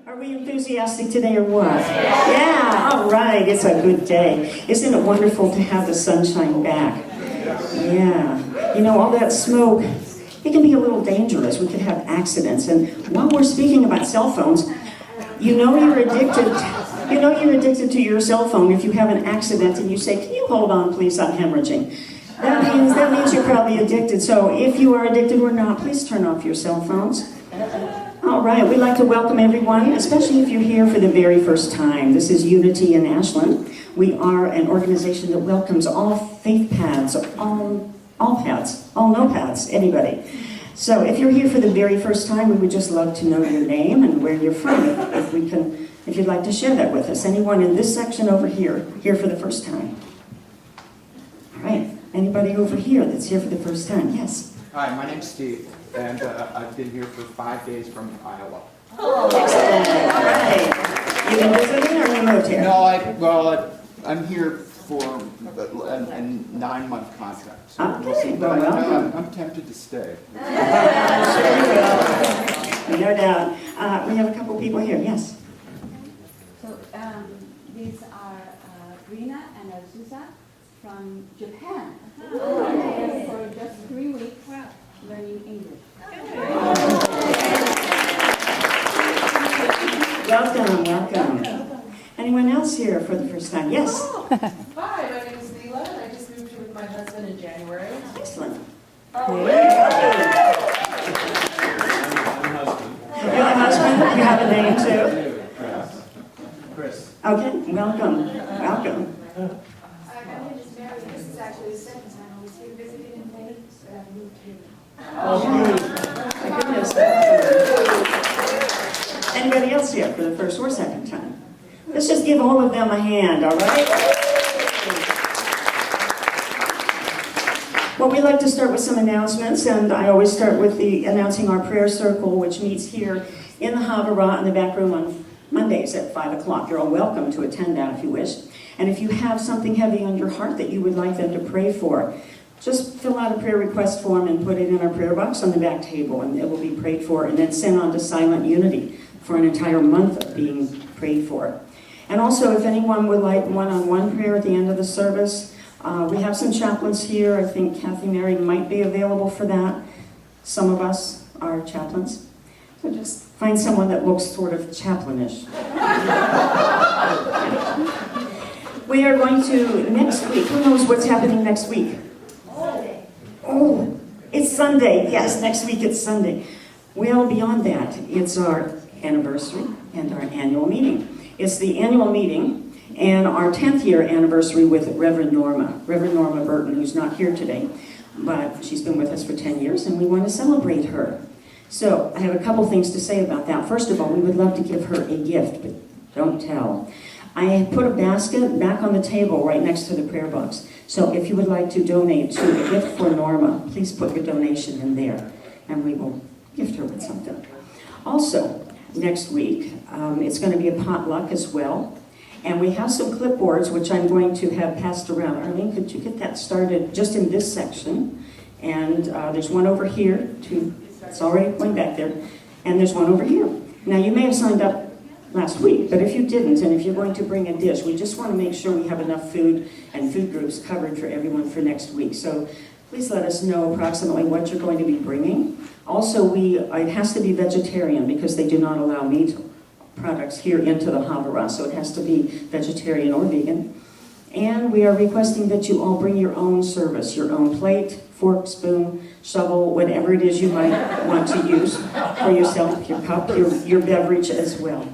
Are we enthusiastic today or what? Yeah, all right, it's a good day. Isn't it wonderful to have the sunshine back? Yeah, you know, all that smoke, it can be a little dangerous. We could have accidents. And while we're speaking about cell phones, you know you're addicted to your cell phone if you have an accident and you say, "Can you hold on, please, I'm hemorrhaging." That means you're probably addicted. So if you are addicted or not, please turn off your cell phones. All right, we'd like to welcome everyone, especially if you're here for the very first time. This is Unity in Ashland. We are an organization that welcomes all faith paths, all paths, all no paths, anybody. So if you're here for the very first time, we would just love to know your name and where you're from, if you'd like to share that with us. Anyone in this section over here for the first time? All right, anybody over here that's here for the first time? Yes. Hi, my name's Steve, and I've been here for 5 days from Iowa. Oh, excellent. All right. You been visiting or you moved here? No, I'm here for a 9-month contract. So Okay, but well, I'm tempted to stay. Sure you will. No doubt. We have a couple people here. Yes. So these are Rina and Azusa from Japan. For just 3 weeks learning English. Welcome. Anyone else here for the first time? Yes. Hi, my name is Leela, and I just moved here with my husband in January. Excellent. Oh, You're the husband? You have a name too? Chris. Okay, welcome. Hi, my name is Mary. This is actually the second time I was here visiting in May, so I moved here. Oh, my goodness. Anybody else here for the first or second time? Let's just give all of them a hand, all right? Well, we like to start with some announcements, and I always start with announcing our prayer circle, which meets here in the Havara in the back room on Mondays at 5 o'clock. You're all welcome to attend that if you wish. And if you have something heavy on your heart that you would like them to pray for, just fill out a prayer request form and put it in our prayer box on the back table, and it will be prayed for and then sent on to Silent Unity for an entire month of being prayed for. And also, if anyone would like one-on-one prayer at the end of the service, we have some chaplains here. I think Kathy Mary might be available for that. Some of us are chaplains. So just find someone that looks sort of chaplainish. We are going to, next week, who knows what's happening next week? Oh, it's Sunday. Yes, next week it's Sunday. Well, beyond that, it's our anniversary and our annual meeting. It's the annual meeting and our 10th year anniversary with Reverend Norma Burton, who's not here today, but she's been with us for 10 years, and we want to celebrate her. So I have a couple things to say about that. First of all, we would love to give her a gift, but don't tell. I put a basket back on the table right next to the prayer box. So if you would like to donate to a gift for Norma, please put your donation in there, and we will gift her with something. Also, next week, it's going to be a potluck as well. And we have some clipboards, which I'm going to have passed around. Arlene, could you get that started just in this section? And there's one over here, too. It's already going back there. And there's one over here. Now, you may have signed up last week, but if you didn't, and if you're going to bring a dish, we just want to make sure we have enough food and food groups covered for everyone for next week. So please let us know approximately what you're going to be bringing. Also, it has to be vegetarian because they do not allow meat products here into the Havara, so it has to be vegetarian or vegan. And we are requesting that you all bring your own service, your own plate, fork, spoon, shovel, whatever it is you might want to use for yourself, your cup, your beverage as well.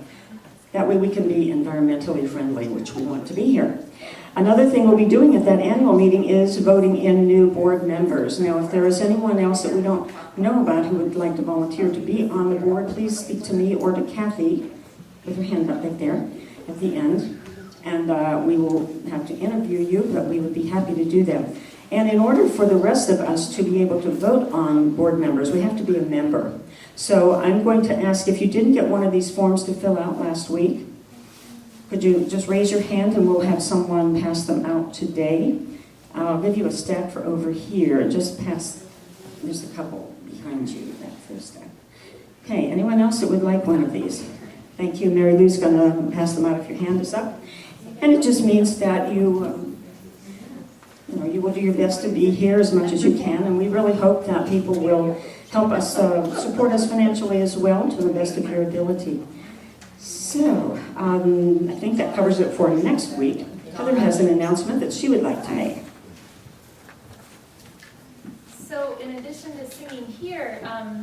That way we can be environmentally friendly, which we want to be here. Another thing we'll be doing at that annual meeting is voting in new board members. Now, if there is anyone else that we don't know about who would like to volunteer to be on the board, please speak to me or to Kathy with her hand up right there at the end. And we will have to interview you, but we would be happy to do that. And in order for the rest of us to be able to vote on board members, we have to be a member. So I'm going to ask, if you didn't get one of these forms to fill out last week, could you just raise your hand and we'll have someone pass them out today. I'll give you a stack for over here. Just pass, there's a couple behind you, that first stack. Okay, anyone else that would like one of these? Thank you. Mary Lou's going to pass them out if your hand is up. And it just means that you will do your best to be here as much as you can, and we really hope that people will help us, support us financially as well to the best of your ability. So, I think that covers it for next week. Heather has an announcement that she would like to make. So in addition to singing here,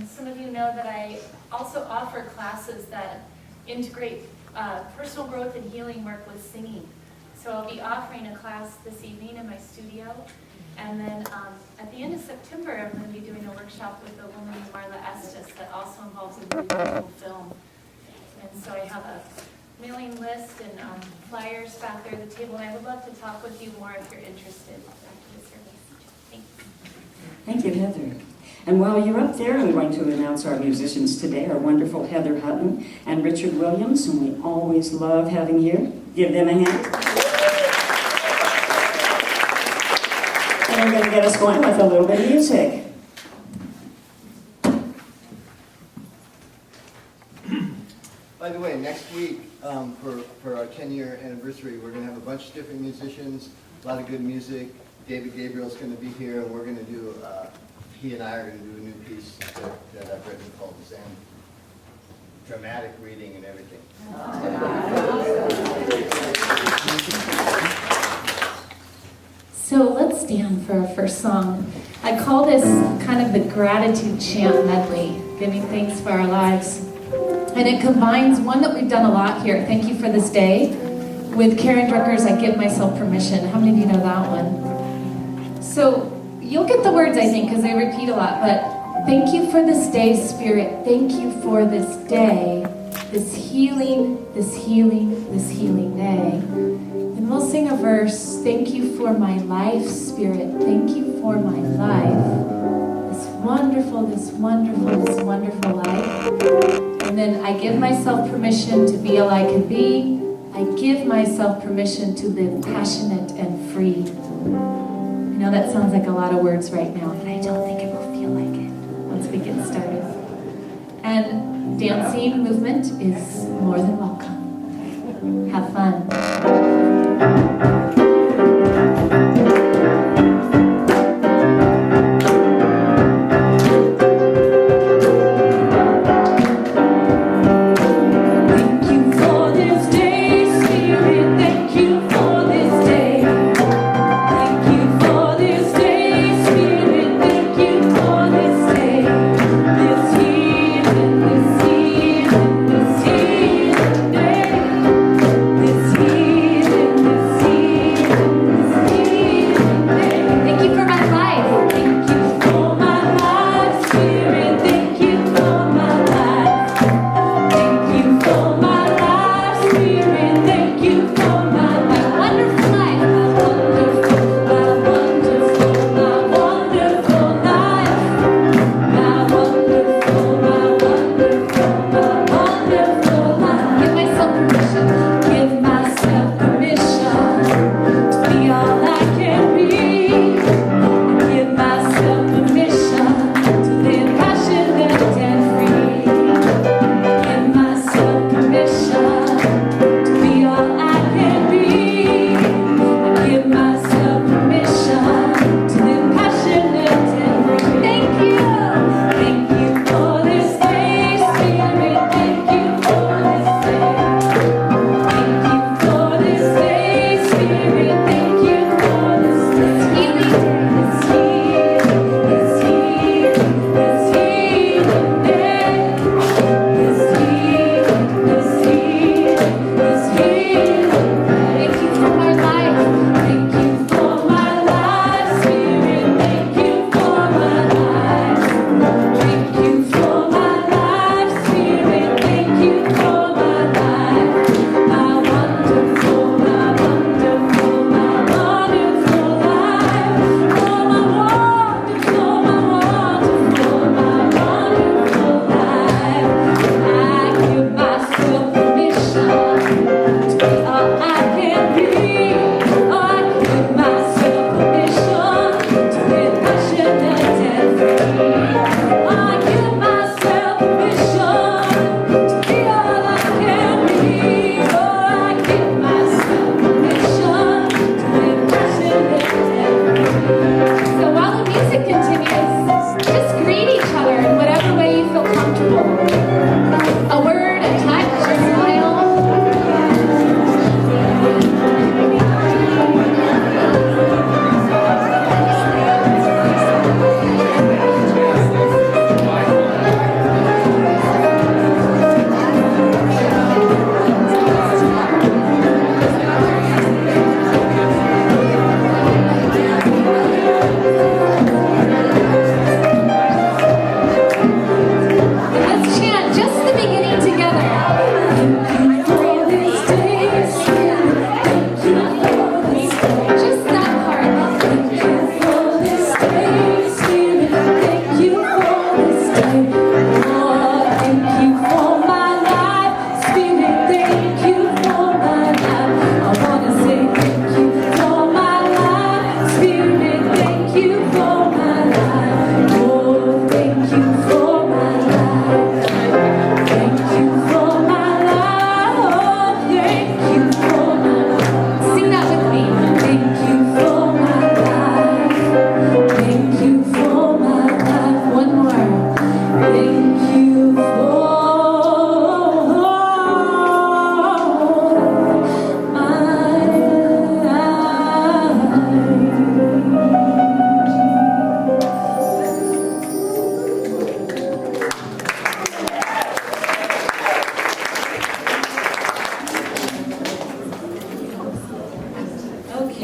some of you know that I also offer classes that integrate personal growth and healing work with singing. So I'll be offering a class this evening in my studio. And then at the end of September, I'm going to be doing a workshop with a woman, Marla Estes, that also involves a really beautiful film. And so I have a mailing list and flyers back there at the table. And I would love to talk with you more if you're interested after the service. Thanks. Thank you, Heather. And while you're up there, I'm going to announce our musicians today, our wonderful Heather Hutton and Richard Williams, whom we always love having here. Give them a hand. And they're going to get us going with a little bit of music. By the way, next week, for our 10-year anniversary, we're going to have a bunch of different musicians, a lot of good music. David Gabriel's going to be here, and we're going to do, he and I are going to do a new piece that I've written called Zen. Dramatic reading and everything. So let's stand for our first song. I call this kind of the gratitude chant medley, giving thanks for our lives. And it combines one that we've done a lot here, Thank You for This Day, with Karen Drucker's I Give Myself Permission. How many of you know that one? So you'll get the words, I think, because they repeat a lot, but thank you for this day, Spirit. Thank you for this day, this healing, this healing, this healing day. And we'll sing a verse, thank you for my life, Spirit. Thank you for my life. This wonderful, this wonderful, this wonderful life. And then I give myself permission to be all I can be. I give myself permission to live passionate and free. I know that sounds like a lot of words right now, and I don't think it will feel like it once we get started. And dancing movement is more than welcome. Have fun. This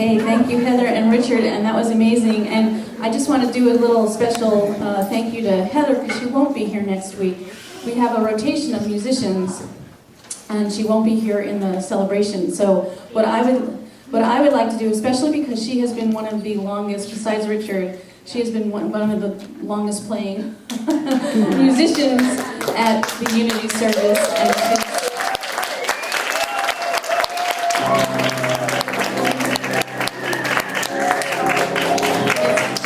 Okay, thank you, Heather and Richard, and that was amazing. And I just want to do a little special thank you to Heather because she won't be here next week. We have a rotation of musicians, and she won't be here in the celebration. So what I would like to do, especially because she has been one of the longest, besides Richard, she has been one of the longest playing musicians at the Unity service. And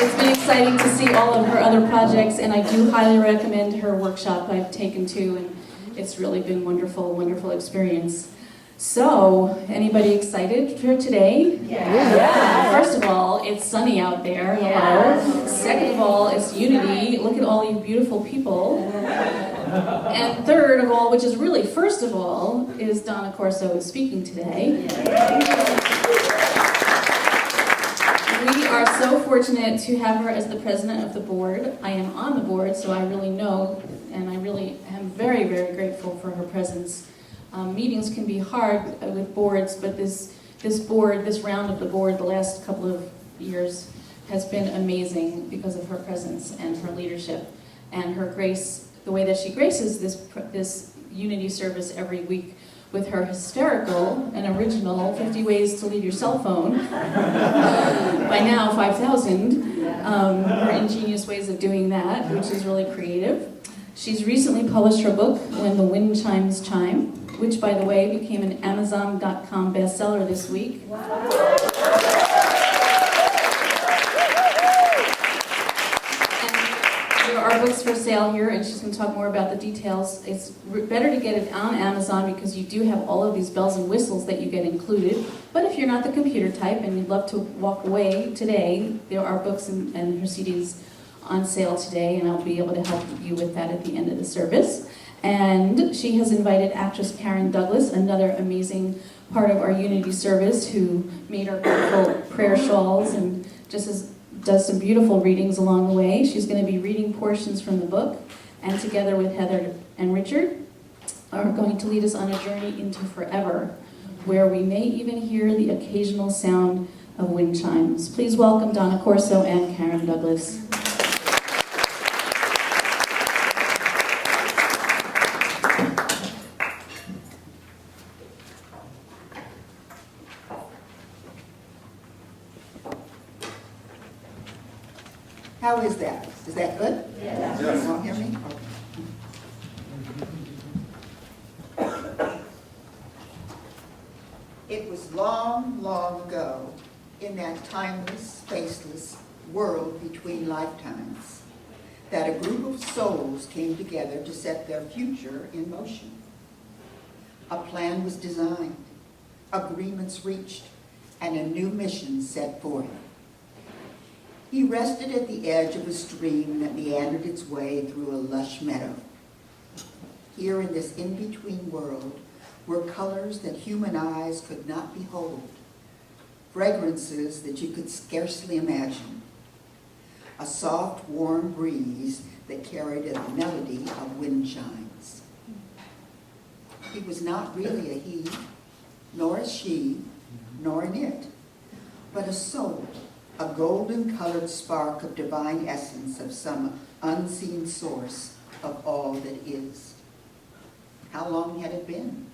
it's been exciting to see all of her other projects, and I do highly recommend her workshop I've taken to, and it's really been wonderful, wonderful experience. So, anybody excited for today? Yeah. First of all, it's sunny out there. Hello. Second of all, it's Unity. Look at all you beautiful people. And third of all, which is really first of all, is Donna Corso is speaking today. We are so fortunate to have her as the president of the board. I am on the board, so I really know, and I really am very, very grateful for her presence. Meetings can be hard with boards, but this round of the board, the last couple of years, has been amazing because of her presence and her leadership and her grace, the way that she graces this Unity service every week with her hysterical and original 50 Ways to Leave Your Cell Phone, by now 5,000, her ingenious ways of doing that, which is really creative. She's recently published her book, When the Wind Chimes Chime, which, by the way, became an Amazon.com bestseller this week. And there are books for sale here, and she's going to talk more about the details. It's better to get it on Amazon because you do have all of these bells and whistles that you get included. But if you're not the computer type and you'd love to walk away today, there are books and her CDs on sale today, and I'll be able to help you with that at the end of the service. And she has invited actress Karen Douglas, another amazing part of our Unity service, who made our beautiful prayer shawls and does some beautiful readings along the way. She's going to be reading portions from the book, and together with Heather and Richard, are going to lead us on a journey into forever, where we may even hear the occasional sound of wind chimes. Please welcome Donna Corso and Karen Douglas. How is that? Is that good? Yes. You all hear me? Okay. It was long, long ago, in that timeless, spaceless world between lifetimes, that a group of souls came together to set their future in motion. A plan was designed, agreements reached, and a new mission set forth. He rested at the edge of a stream that meandered its way through a lush meadow. Here in this in-between world were colors that human eyes could not behold, fragrances that you could scarcely imagine, a soft, warm breeze that carried a melody of wind chimes. He was not really a he, nor a she, nor an it, but a soul, a golden-colored spark of divine essence of some unseen source of all that is. How long had it been?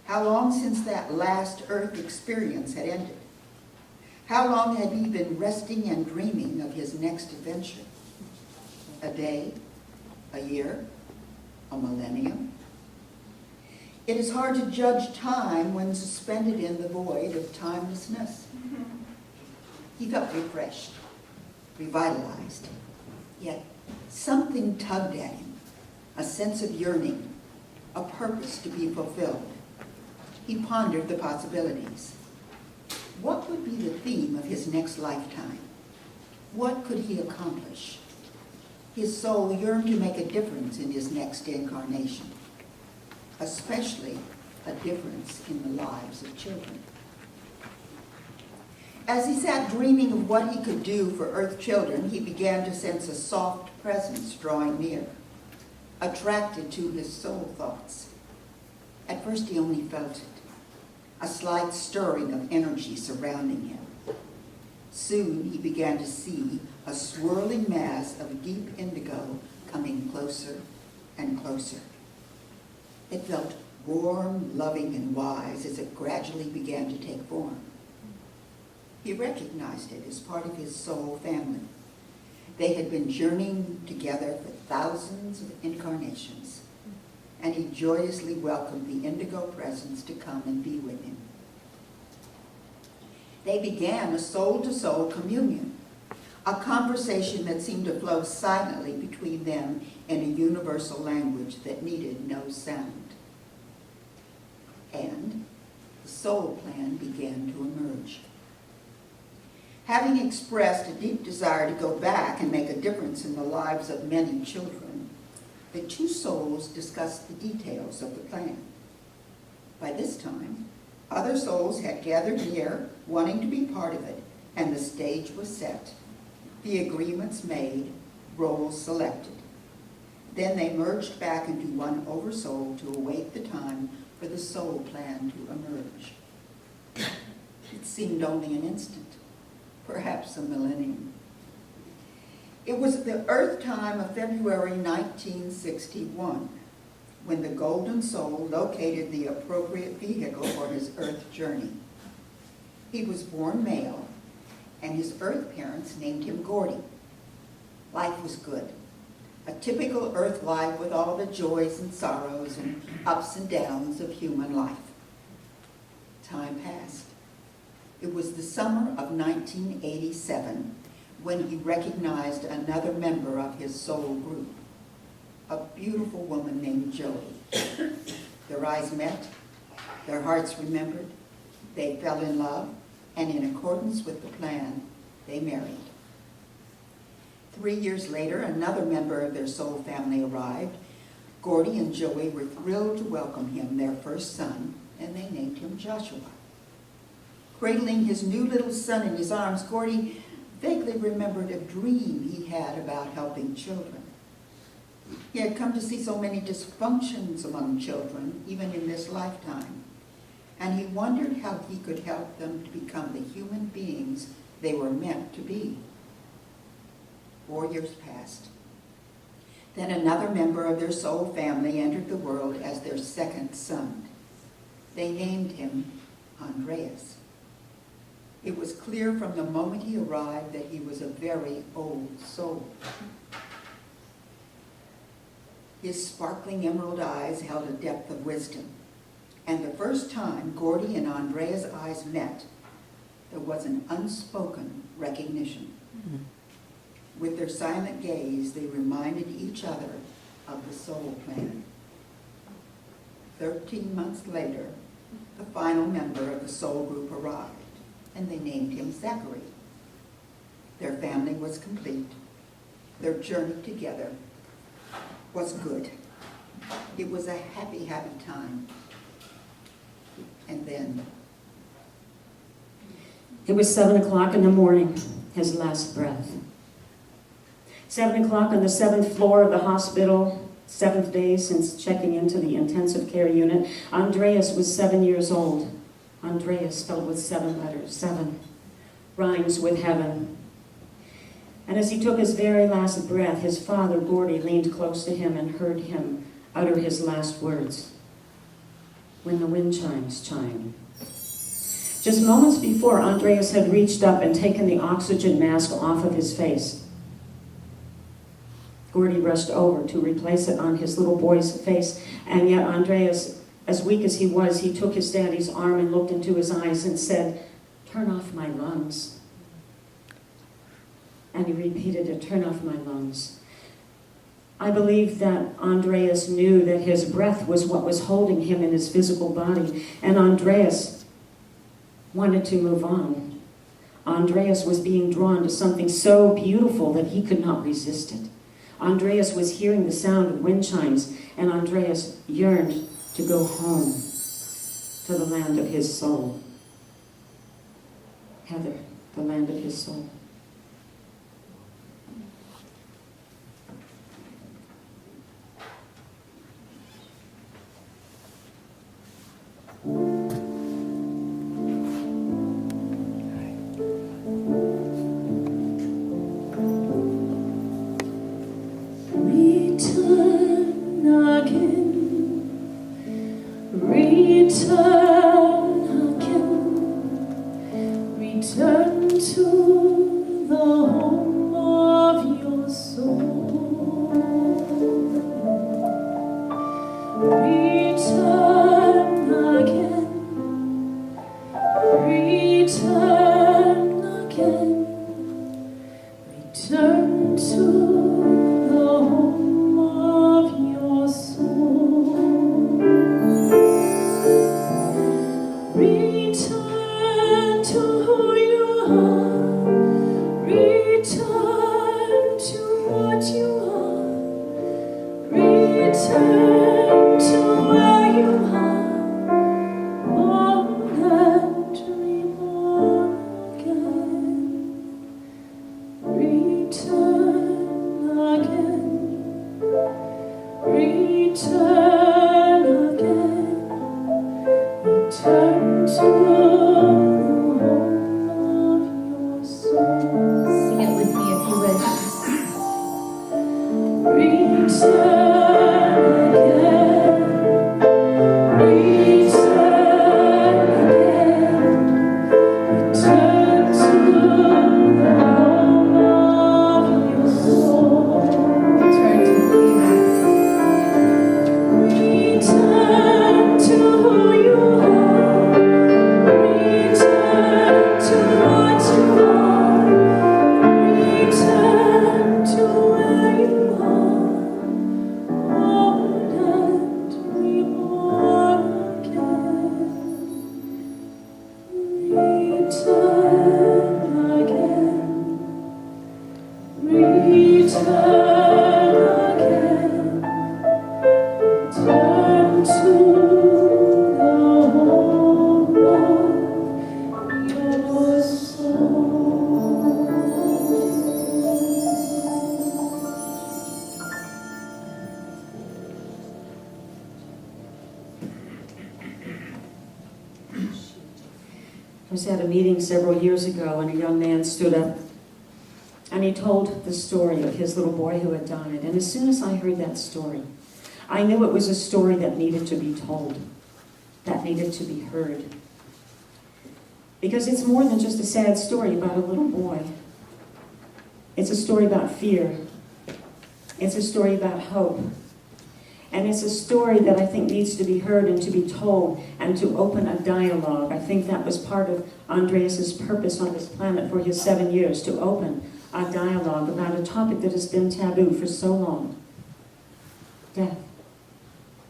How long since that last earth experience had ended? How long had he been resting and dreaming of his next adventure? A day? A year? A millennium? It is hard to judge time when suspended in the void of timelessness. He felt refreshed, revitalized, yet something tugged at him, a sense of yearning, a purpose to be fulfilled. He pondered the possibilities. What would be the theme of his next lifetime? What could he accomplish? His soul yearned to make a difference in his next incarnation, especially a difference in the lives of children. As he sat dreaming of what he could do for Earth children, he began to sense a soft presence drawing near, attracted to his soul thoughts. At first he only felt it, a slight stirring of energy surrounding him. Soon he began to see a swirling mass of deep indigo coming closer and closer. It felt warm, loving, and wise as it gradually began to take form. He recognized it as part of his soul family. They had been journeying together for thousands of incarnations, and he joyously welcomed the indigo presence to come and be with him. They began a soul-to-soul communion, a conversation that seemed to flow silently between them in a universal language that needed no sound. And the soul plan began to emerge. Having expressed a deep desire to go back and make a difference in the lives of many children, the two souls discussed the details of the plan. By this time, other souls had gathered near, wanting to be part of it, and the stage was set. The agreements made, roles selected. Then they merged back into one oversoul to await the time for the soul plan to emerge. It seemed only an instant, perhaps a millennium. It was the Earth time of February 1961 when the Golden Soul located the appropriate vehicle for his Earth journey. He was born male, and his Earth parents named him Gordy. Life was good. A typical Earth life with all the joys and sorrows and ups and downs of human life. Time passed. It was the summer of 1987 when he recognized another member of his soul group, a beautiful woman named Joey. Their eyes met, their hearts remembered, they fell in love, and in accordance with the plan, they married. 3 years later, another member of their soul family arrived. Gordy and Joey were thrilled to welcome him, their first son, and they named him Joshua. Cradling his new little son in his arms, Gordy vaguely remembered a dream he had about helping children. He had come to see so many dysfunctions among children, even in this lifetime, and he wondered how he could help them to become the human beings they were meant to be. 4 years passed. Then another member of their soul family entered the world as their second son. They named him Andreas. It was clear from the moment he arrived that he was a very old soul. His sparkling emerald eyes held a depth of wisdom, and the first time Gordy and Andrea's eyes met, there was an unspoken recognition. With their silent gaze, they reminded each other of the soul plan. 13 months later, the final member of the soul group arrived, and they named him Zachary. Their family was complete. Their journey together was good. It was a happy, happy time. And then it was 7 o'clock in the morning, his last breath. 7 o'clock on the 7th floor of the hospital, 7th day since checking into the intensive care unit. Andreas was 7 years old. Andreas spelled with 7 letters, 7, rhymes with heaven. And as he took his very last breath, his father, Gordy, leaned close to him and heard him utter his last words. When the wind chimes, chime. Just moments before, Andreas had reached up and taken the oxygen mask off of his face. Gordy rushed over to replace it on his little boy's face, and yet Andreas, as weak as he was, he took his daddy's arm and looked into his eyes and said, "Turn off my lungs." And he repeated it, "Turn off my lungs." I believe that Andreas knew that his breath was what was holding him in his physical body, and Andreas wanted to move on. Andreas was being drawn to something so beautiful that he could not resist it. Andreas was hearing the sound of wind chimes, and Andreas yearned to go home to the land of his soul. Heather, the land of his soul. Return to the home of your soul. Return again. Return again. Return to the home of your soul. Return to who you are. Return to what you are. Return to where you are. Born and reborn again. Return again. Return again. Return to the home of your soul. Sing it with me if you wish. Return again. Return again. Return to the home of your soul. Return to who you are. Return to who you are. Return to what you are. Return to where you are. Born and reborn again. Return again. Return again. Turn to the home of your soul. I was at a meeting several years ago, and a young man stood up and he told the story of his little boy who had died. And as soon as I heard that story, I knew it was a story that needed to be told, that needed to be heard. Because it's more than just a sad story about a little boy. It's a story about fear. It's a story about hope. And it's a story that I think needs to be heard and to be told and to open a dialogue. I think that was part of Andreas's purpose on this planet for his 7 years, to open a dialogue about a topic that has been taboo for so long. Death.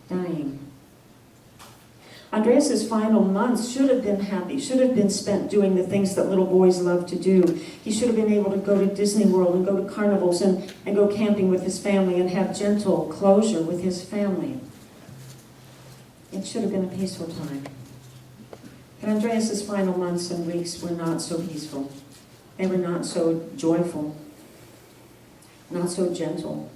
Dying. Andreas's final months should have been happy, should have been spent doing the things that little boys love to do. He should have been able to go to Disney World and go to carnivals and go camping with his family and have gentle closure with his family. It should have been a peaceful time. But Andreas's final months and weeks were not so peaceful. They were not so joyful, not so gentle.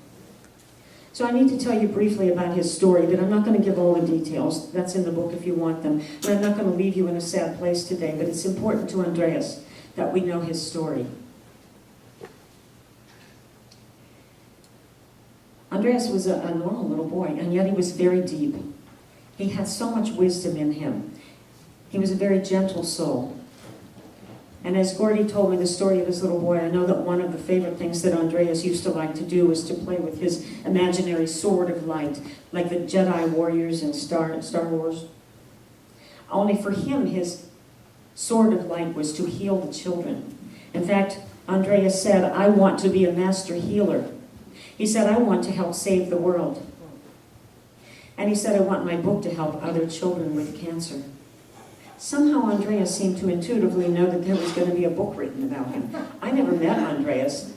So I need to tell you briefly about his story, but I'm not going to give all the details. That's in the book if you want them. And I'm not going to leave you in a sad place today, but it's important to Andreas that we know his story. Andreas was a normal little boy, and yet he was very deep. He had so much wisdom in him. He was a very gentle soul. And as Gordy told me the story of his little boy, I know that one of the favorite things that Andreas used to like to do was to play with his imaginary sword of light, like the Jedi warriors in Star Wars. Only for him, his sword of light was to heal the children. In fact, Andreas said, "I want to be a master healer." He said, "I want to help save the world." And he said, "I want my book to help other children with cancer." Somehow Andreas seemed to intuitively know that there was going to be a book written about him. I never met Andreas.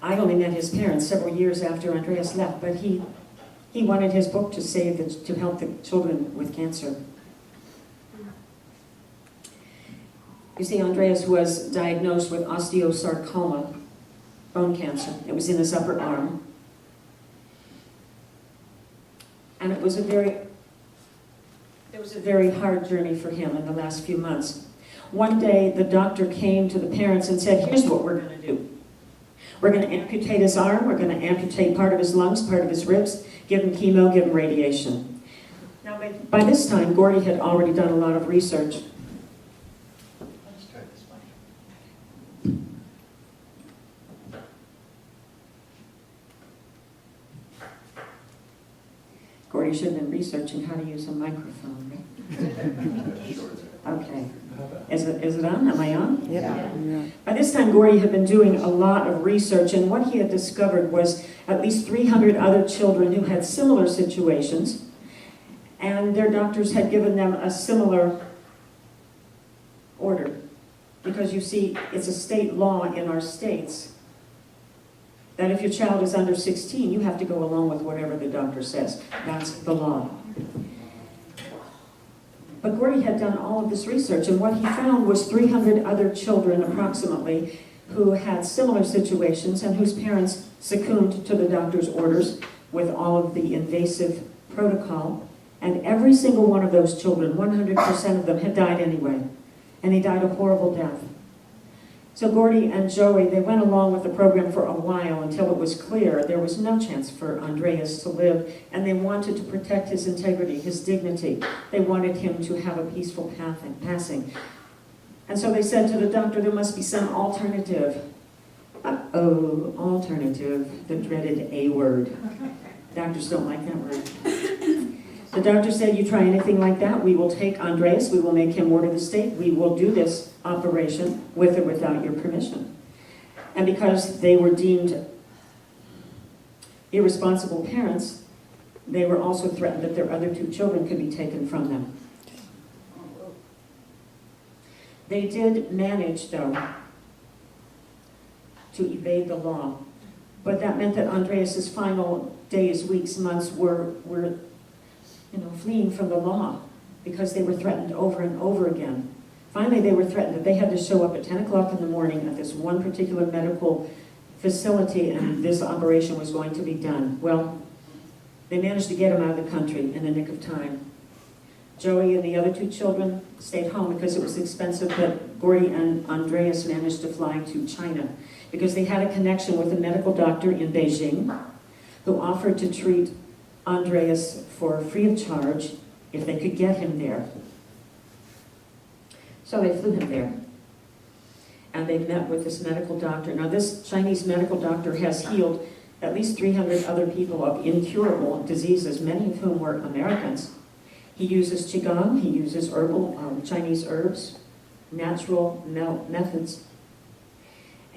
I only met his parents several years after Andreas left, but he wanted his book to help the children with cancer. You see, Andreas was diagnosed with osteosarcoma, bone cancer. It was in his upper arm. And it was a very hard journey for him in the last few months. One day, the doctor came to the parents and said, "Here's what we're going to do. We're going to amputate his arm, we're going to amputate part of his lungs, part of his ribs, give him chemo, give him radiation." Now, By this time, Gordy had already done a lot of research. Let's try this one. Gordy should have been researching how to use a microphone, right? Okay. Is it on? Am I on? Yeah. By this time, Gordy had been doing a lot of research, and what he had discovered was at least 300 other children who had similar situations, and their doctors had given them a similar order. Because you see, it's a state law in our states that if your child is under 16, you have to go along with whatever the doctor says. That's the law. But Gordy had done all of this research, and what he found was 300 other children, approximately, who had similar situations and whose parents succumbed to the doctor's orders with all of the invasive protocol. And every single one of those children, 100% of them, had died anyway. And they died a horrible death. So Gordy and Joey, they went along with the program for a while until it was clear there was no chance for Andreas to live, and they wanted to protect his integrity, his dignity. They wanted him to have a peaceful passing. And so they said to the doctor, there must be some alternative. Uh-oh, alternative, the dreaded A word. Doctors don't like that word. The doctor said, you try anything like that, we will take Andreas, we will make him ward of the state, we will do this operation with or without your permission. And because they were deemed irresponsible parents, they were also threatened that their other 2 children could be taken from them. They did manage, though, to evade the law. But that meant that Andreas's final days, weeks, months were fleeing from the law because they were threatened over and over again. Finally, they were threatened that they had to show up at 10 o'clock in the morning at this one particular medical facility and this operation was going to be done. Well, they managed to get him out of the country in the nick of time. Joey and the other 2 children stayed home because it was expensive, but Gordy and Andreas managed to fly to China because they had a connection with a medical doctor in Beijing who offered to treat Andreas for free of charge if they could get him there. So they flew him there. And they met with this medical doctor. Now this Chinese medical doctor has healed at least 300 other people of incurable diseases, many of whom were Americans. He uses Qigong, he uses herbal, Chinese herbs, natural methods.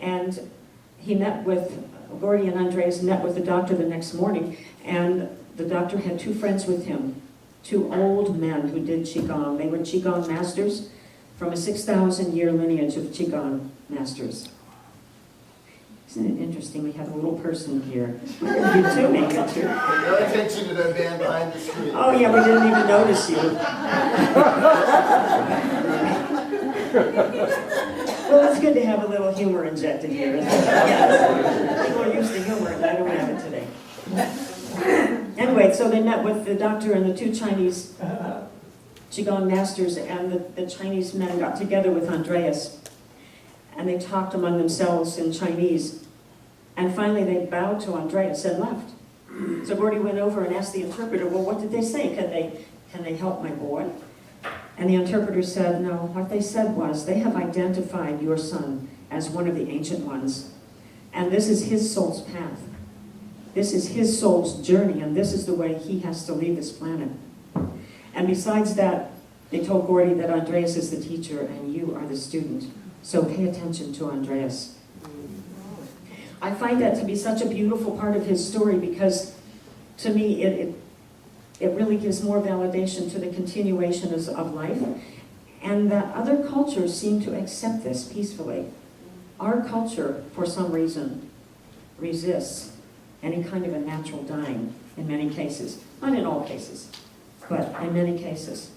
And he met with, Gordy and Andreas met with the doctor the next morning, and the doctor had 2 friends with him, 2 old men who did Qigong. They were Qigong masters from a 6,000-year lineage of Qigong masters. Isn't it interesting? We have a little person here. You too, make it too. No attention to the man behind the screen. Oh yeah, we didn't even notice you. Well, it's good to have a little humor injected here, isn't it? Yes. People are used to humor, and I don't have it today. Anyway, so they met with the doctor and the 2 Chinese Qigong masters, and the Chinese men got together with Andreas, and they talked among themselves in Chinese, and finally they bowed to Andreas and left. So Gordy went over and asked the interpreter, well, what did they say? Can they help my boy? And the interpreter said, no, what they said was, they have identified your son as one of the ancient ones, and this is his soul's path. This is his soul's journey, and this is the way he has to leave this planet. And besides that, they told Gordy that Andreas is the teacher and you are the student. So pay attention to Andreas. I find that to be such a beautiful part of his story because to me it really gives more validation to the continuation of life, and that other cultures seem to accept this peacefully. Our culture, for some reason, resists any kind of a natural dying in many cases. Not in all cases, but in many cases.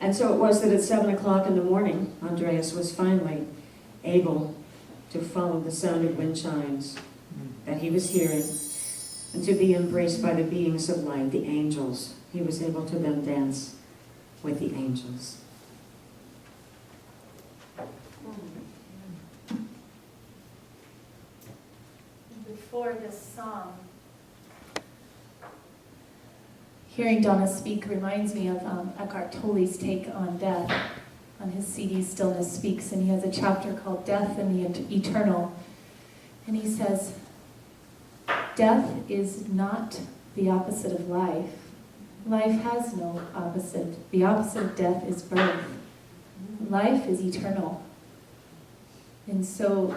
And so it was that at 7 o'clock in the morning, Andreas was finally able to follow the sound of wind chimes that he was hearing and to be embraced by the beings of light, the angels. He was able to then dance with the angels. Before this song, hearing Donna speak reminds me of Eckhart Tolle's take on death, on his CD Stillness Speaks, and he has a chapter called Death and the Eternal. And he says, death is not the opposite of life. Life has no opposite. The opposite of death is birth. Life is eternal. And so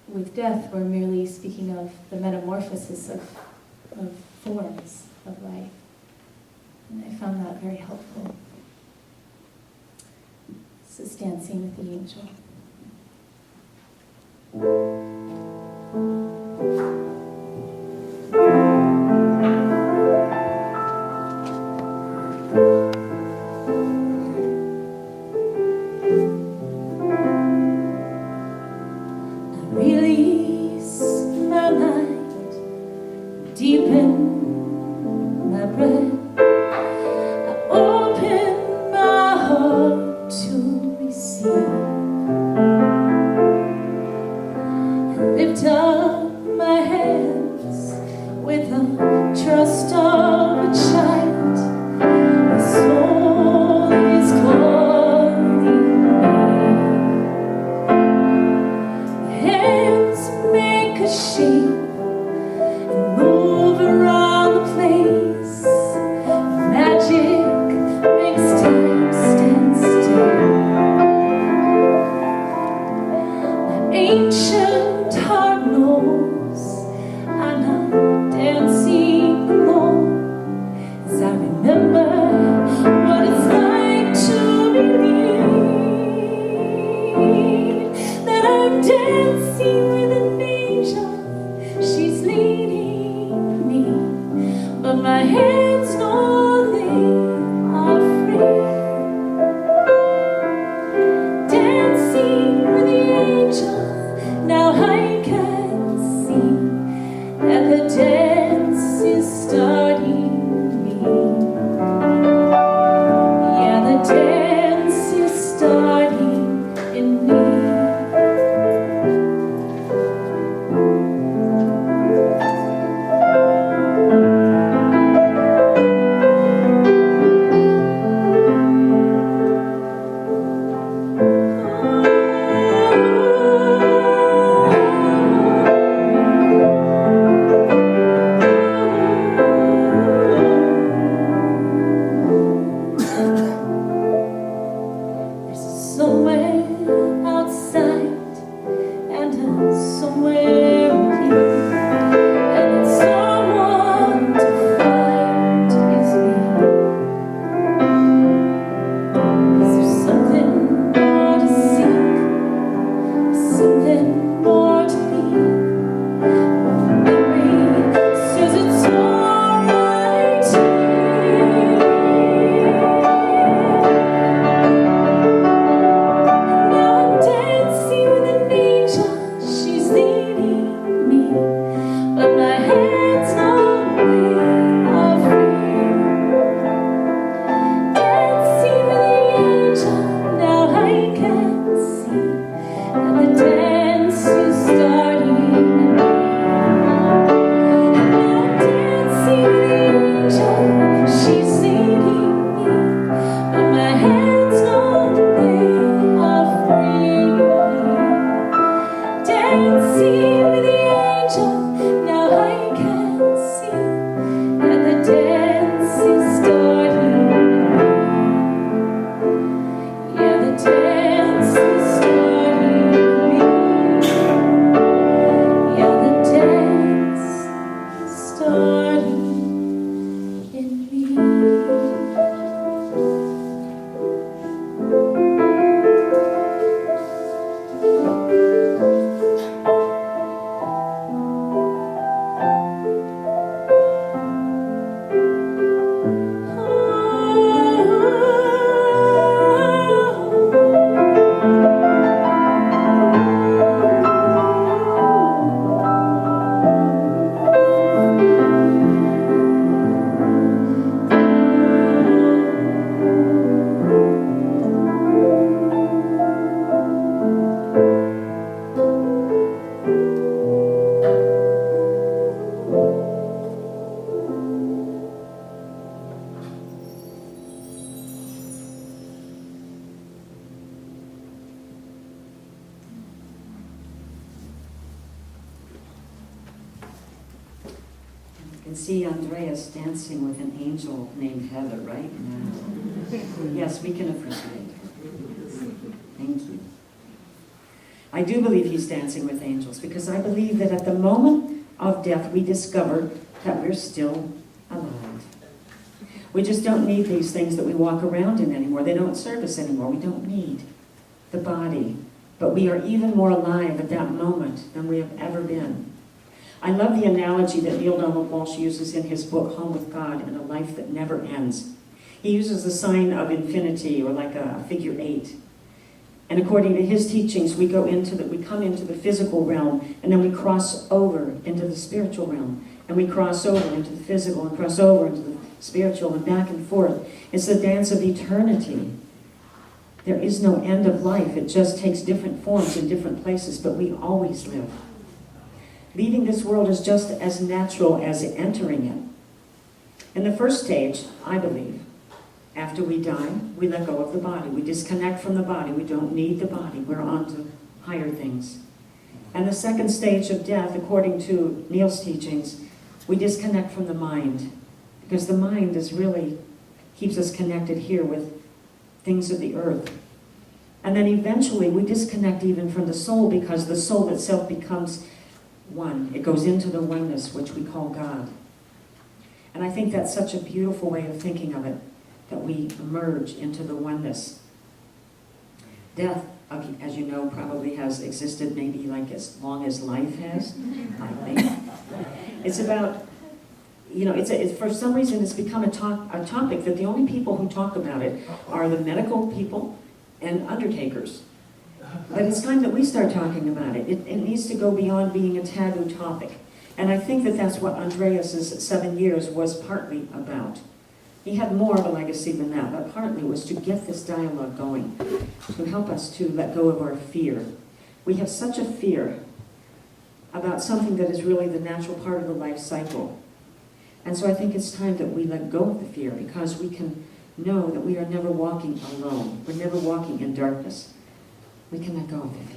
with death, we're merely speaking of the metamorphosis of forms of life. And I found that very helpful. So stand, sing with the angel. Release my mind, deepen my breath. I open my heart to receive can see Andreas dancing with an angel named Heather right now. Yes, we can appreciate her. Thank you. I do believe he's dancing with angels because I believe that at the moment of death we discover that we're still alive. We just don't need these things that we walk around in anymore. They don't serve us anymore. We don't need the body. But we are even more alive at that moment than we have ever been. I love the analogy that Neil Donald Walsh uses in his book, Home with God and a Life That Never Ends. He uses the sign of infinity, or like a figure 8. And according to his teachings, we come into the physical realm, and then we cross over into the spiritual realm. And we cross over into the physical, and cross over into the spiritual, and back and forth. It's the dance of eternity. There is no end of life. It just takes different forms in different places, but we always live. Leaving this world is just as natural as entering it. In the first stage, I believe, after we die, we let go of the body. We disconnect from the body. We don't need the body. We're on to higher things. And the second stage of death, according to Neil's teachings, we disconnect from the mind. Because the mind is really keeps us connected here with things of the earth. And then eventually we disconnect even from the soul, because the soul itself becomes one. It goes into the oneness, which we call God. And I think that's such a beautiful way of thinking of it, that we merge into the oneness. Death, as you know, probably has existed maybe like as long as life has, I think. It's about, for some reason it's become a topic that the only people who talk about it are the medical people and undertakers. But it's time that we start talking about it. It needs to go beyond being a taboo topic. And I think that that's what Andreas's 7 years was partly about. He had more of a legacy than that, but partly was to get this dialogue going, to help us to let go of our fear. We have such a fear about something that is really the natural part of the life cycle. And so I think it's time that we let go of the fear, because we can know that we are never walking alone. We're never walking in darkness. We can let go of the fear.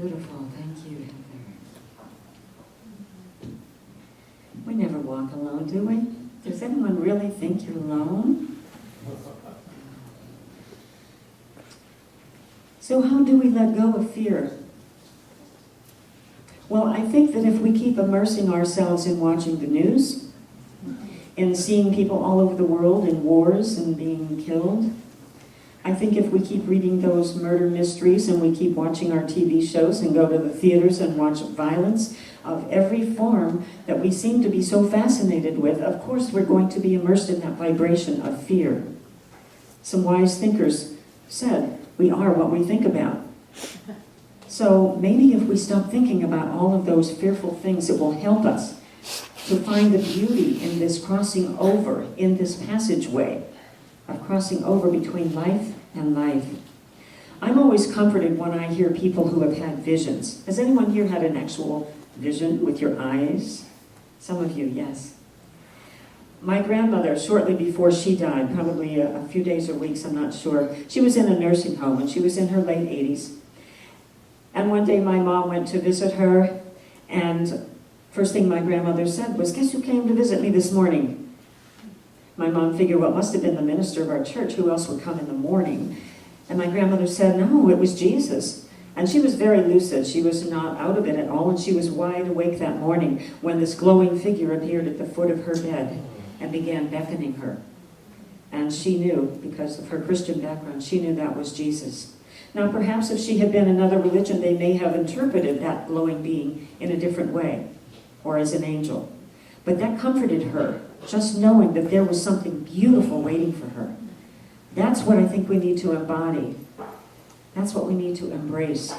beautiful. Thank you, Heather. We never walk alone, do we? Does anyone really think you're alone? So how do we let go of fear? Well, I think that if we keep immersing ourselves in watching the news, in seeing people all over the world in wars and being killed, I think if we keep reading those murder mysteries and we keep watching our TV shows and go to the theaters and watch violence of every form that we seem to be so fascinated with, of course we're going to be immersed in that vibration of fear. Some wise thinkers said, we are what we think about. So maybe if we stop thinking about all of those fearful things, it will help us to find the beauty in this crossing over, in this passageway of crossing over between life and life. I'm always comforted when I hear people who have had visions. Has anyone here had an actual vision with your eyes? Some of you, yes. My grandmother, shortly before she died, probably a few days or weeks, I'm not sure, she was in a nursing home and she was in her late 80s. And one day my mom went to visit her, and first thing my grandmother said was, "Guess who came to visit me this morning?" My mom figured, well, it must have been the minister of our church. Who else would come in the morning? And my grandmother said, no, it was Jesus. And she was very lucid. She was not out of it at all, and she was wide awake that morning when this glowing figure appeared at the foot of her bed and began beckoning her. And she knew, because of her Christian background, she knew that was Jesus. Now, perhaps if she had been another religion, they may have interpreted that glowing being in a different way, or as an angel. But that comforted her, just knowing that there was something beautiful waiting for her. That's what I think we need to embody. That's what we need to embrace.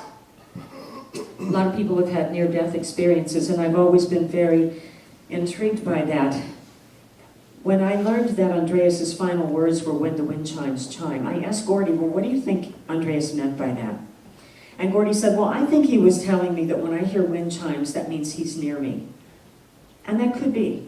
A lot of people have had near-death experiences, and I've always been very intrigued by that. When I learned that Andreas's final words were "when the wind chimes chime," I asked Gordy, well, what do you think Andreas meant by that? And Gordy said, well, I think he was telling me that when I hear wind chimes, that means he's near me. And that could be.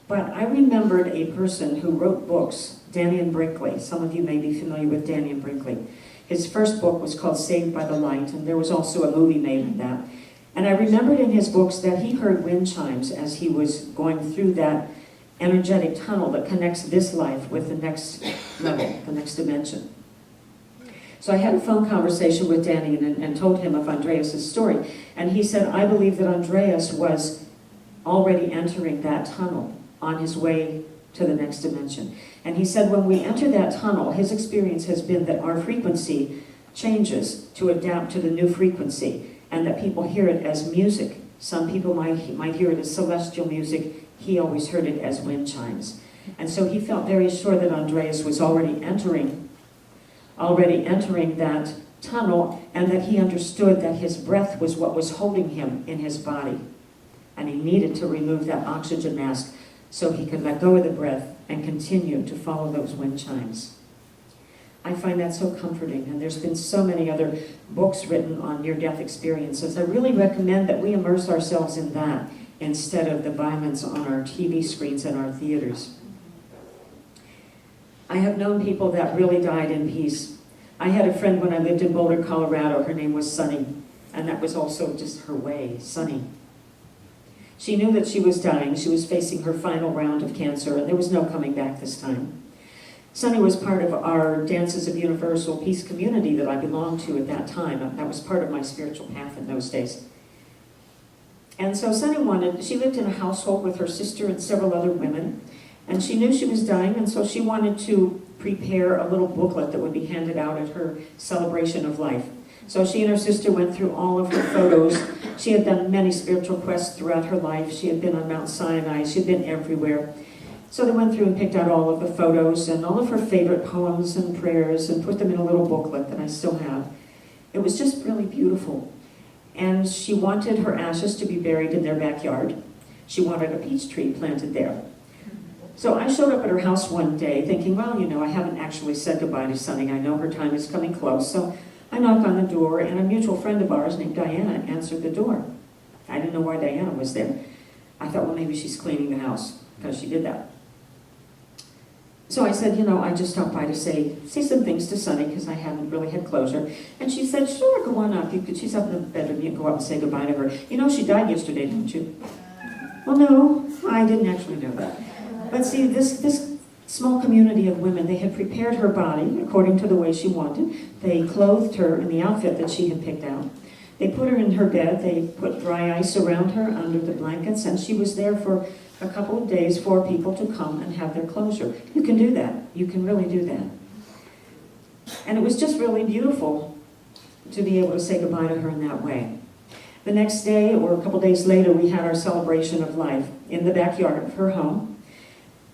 But I remembered a person who wrote books, Danny Brinkley. Some of you may be familiar with Danny Brinkley. His first book was called Saved by the Light, and there was also a movie made of that. And I remembered in his books that he heard wind chimes as he was going through that energetic tunnel that connects this life with the next level, the next dimension. So I had a phone conversation with Danny and told him of Andreas' story. And he said, I believe that Andreas was already entering that tunnel on his way to the next dimension. And he said when we enter that tunnel, his experience has been that our frequency changes to adapt to the new frequency, and that people hear it as music. Some people might hear it as celestial music. He always heard it as wind chimes. And so he felt very sure that Andreas was already entering that tunnel, and that he understood that his breath was what was holding him in his body. And he needed to remove that oxygen mask so he could let go of the breath and continue to follow those wind chimes. I find that so comforting, and there's been so many other books written on near-death experiences. I really recommend that we immerse ourselves in that instead of the violence on our TV screens and our theaters. I have known people that really died in peace. I had a friend when I lived in Boulder, Colorado. Her name was Sunny, and that was also just her way, Sunny. She knew that she was dying. She was facing her final round of cancer, and there was no coming back this time. Sunny was part of our Dances of Universal Peace community that I belonged to at that time. That was part of my spiritual path in those days. And so Sunny she lived in a household with her sister and several other women, and she knew she was dying, and so she wanted to prepare a little booklet that would be handed out at her celebration of life. So she and her sister went through all of her photos. She had done many spiritual quests throughout her life. She had been on Mount Sinai. She had been everywhere. So they went through and picked out all of the photos and all of her favorite poems and prayers and put them in a little booklet that I still have. It was just really beautiful. And she wanted her ashes to be buried in their backyard. She wanted a peach tree planted there. So I showed up at her house one day thinking, well, I haven't actually said goodbye to Sunny. I know her time is coming close. So I knocked on the door, and a mutual friend of ours named Diana answered the door. I didn't know why Diana was there. I thought, well, maybe she's cleaning the house, because she did that. So I said, I just stopped by to say some things to Sonny because I haven't really had closure. And she said, sure, go on up. She's up in the bedroom. You can go up and say goodbye to her. She died yesterday, didn't you? Well, no, I didn't actually know that. But see, this small community of women, they had prepared her body according to the way she wanted. They clothed her in the outfit that she had picked out. They put her in her bed. They put dry ice around her under the blankets, and she was there for a couple of days for people to come and have their closure. You can do that. You can really do that. And it was just really beautiful to be able to say goodbye to her in that way. The next day, or a couple days later, we had our celebration of life in the backyard of her home.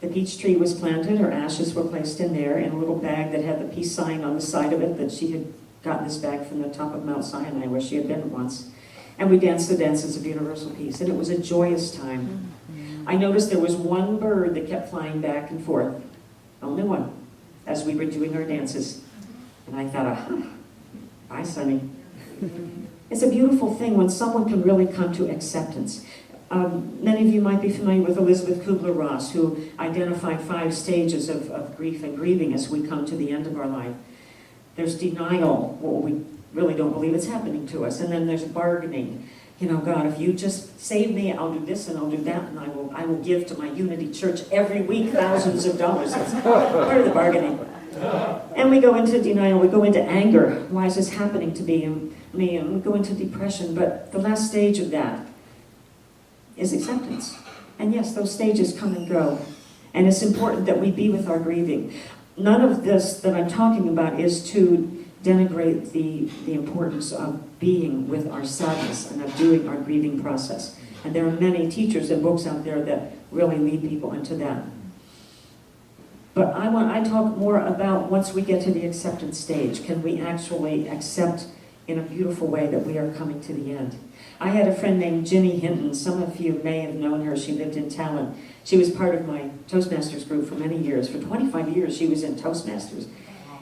The peach tree was planted. Her ashes were placed in there in a little bag that had the peace sign on the side of it that she had gotten this bag from the top of Mount Sinai where she had been once. And we danced the dances of universal peace, and it was a joyous time. I noticed there was one bird that kept flying back and forth, only one, as we were doing our dances. And I thought, bye, Sonny. It's a beautiful thing when someone can really come to acceptance. Many of you might be familiar with Elizabeth Kubler-Ross, who identified 5 stages of grief and grieving as we come to the end of our life. There's denial, well, we really don't believe it's happening to us. And then there's bargaining. God, if you just save me, I'll do this and I'll do that, and I will give to my Unity Church every week thousands of dollars. That's part of the bargaining. And we go into denial, we go into anger. Why is this happening to me? And we go into depression. But the last stage of that is acceptance. And yes, those stages come and go. And it's important that we be with our grieving. None of this that I'm talking about is to denigrate the importance of being with our sadness and of doing our grieving process. And there are many teachers and books out there that really lead people into that. But I talk more about once we get to the acceptance stage, can we actually accept in a beautiful way that we are coming to the end? I had a friend named Ginny Hinton. Some of you may have known her. She lived in Talent. She was part of my Toastmasters group for many years. For 25 years, she was in Toastmasters.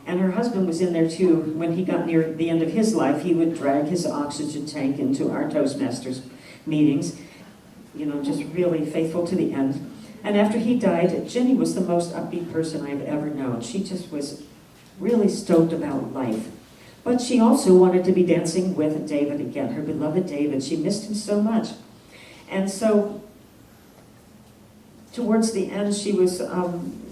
And her husband was in there too. When he got near the end of his life, he would drag his oxygen tank into our Toastmasters meetings, just really faithful to the end. And after he died, Jenny was the most upbeat person I've ever known. She just was really stoked about life. But she also wanted to be dancing with David again, her beloved David. She missed him so much. And so towards the end, she was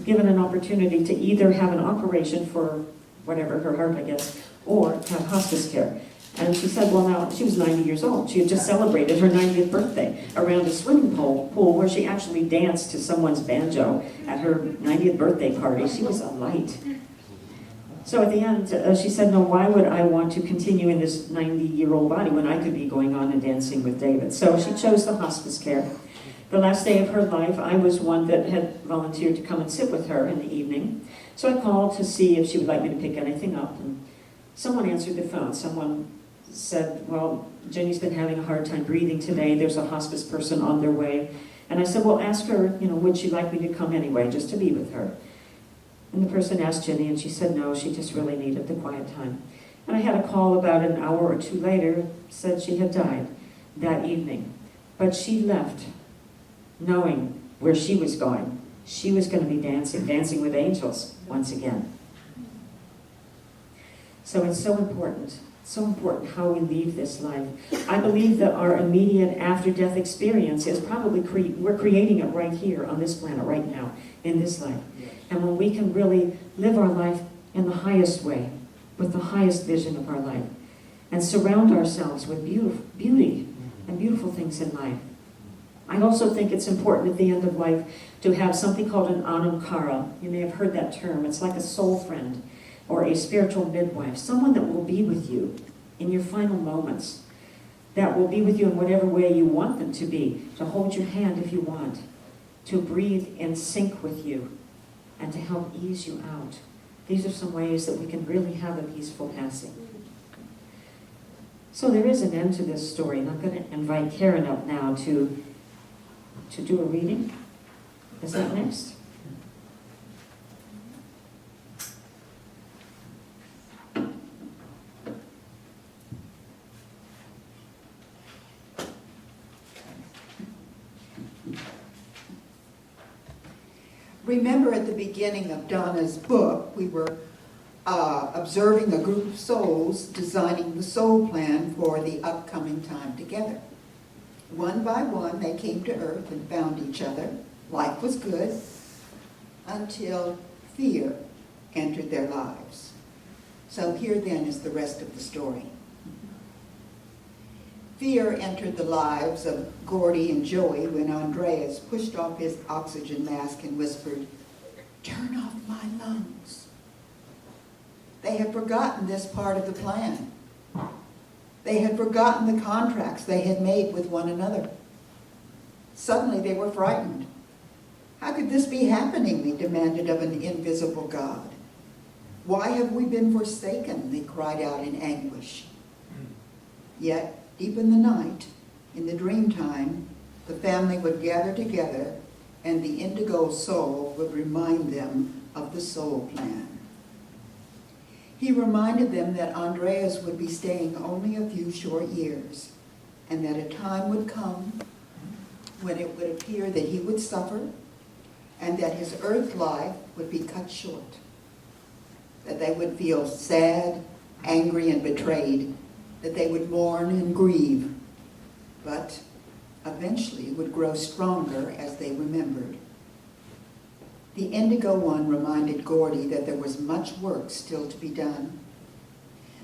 given an opportunity to either have an operation for whatever, her heart, I guess, or have hospice care. And she said, well, now, she was 90 years old. She had just celebrated her 90th birthday around a swimming pool where she actually danced to someone's banjo at her 90th birthday party. She was a light. So at the end, she said, no, why would I want to continue in this 90-year-old body when I could be going on and dancing with David? So she chose the hospice care. The last day of her life, I was one that had volunteered to come and sit with her in the evening. So I called to see if she would like me to pick anything up. And someone answered the phone. Someone said, well, Jenny's been having a hard time breathing today. There's a hospice person on their way. And I said, well, ask her, would she like me to come anyway, just to be with her? And the person asked Jenny, and she said no, she just really needed the quiet time. And I had a call about an hour or two later, said she had died that evening. But she left knowing where she was going. She was going to be dancing with angels once again. So it's so important how we leave this life. I believe that our immediate after-death experience is probably, we're creating it right here on this planet, right now, in this life. And when we can really live our life in the highest way, with the highest vision of our life, and surround ourselves with beauty and beautiful things in life. I also think it's important at the end of life to have something called an anukara. You may have heard that term. It's like a soul friend or a spiritual midwife, someone that will be with you in your final moments, that will be with you in whatever way you want them to be, to hold your hand if you want, to breathe in sync with you, and to help ease you out. These are some ways that we can really have a peaceful passing. So there is an end to this story, and I'm going to invite Karen up now to do a reading. Is that next? Remember at the beginning of Donna's book, we were observing a group of souls designing the soul plan for the upcoming time together. One by one, they came to Earth and found each other. Life was good until fear entered their lives. So here then is the rest of the story. Fear entered the lives of Gordy and Joey when Andreas pushed off his oxygen mask and whispered, "Turn off my lungs." They had forgotten this part of the plan. They had forgotten the contracts they had made with one another. Suddenly they were frightened. How could this be happening, they demanded of an invisible God. Why have we been forsaken, they cried out in anguish. Yet, deep in the night, in the dream time, the family would gather together and the indigo soul would remind them of the soul plan. He reminded them that Andreas would be staying only a few short years and that a time would come when it would appear that he would suffer and that his earth life would be cut short, that they would feel sad, angry, and betrayed, that they would mourn and grieve, but eventually would grow stronger as they remembered. The Indigo One reminded Gordy that there was much work still to be done,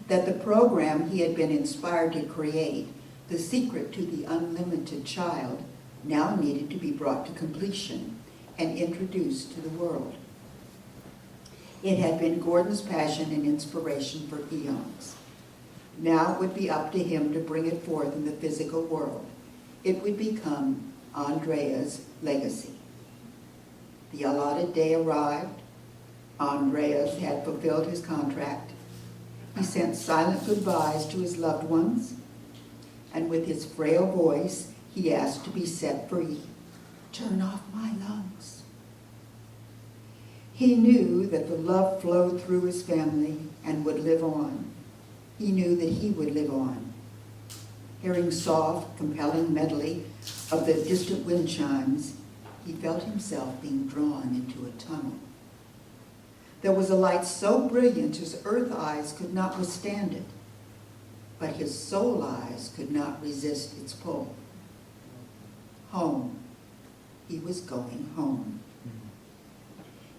that the program he had been inspired to create, the secret to the unlimited child, now needed to be brought to completion and introduced to the world. It had been Gordon's passion and inspiration for eons. Now it would be up to him to bring it forth in the physical world. It would become Andrea's legacy. The allotted day arrived. Andreas had fulfilled his contract. He sent silent goodbyes to his loved ones, and with his frail voice, he asked to be set free. Turn off my lungs. He knew that the love flowed through his family and would live on. He knew that he would live on. Hearing soft, compelling medley of the distant wind chimes, he felt himself being drawn into a tunnel. There was a light so brilliant his earth eyes could not withstand it, but his soul eyes could not resist its pull. Home. He was going home.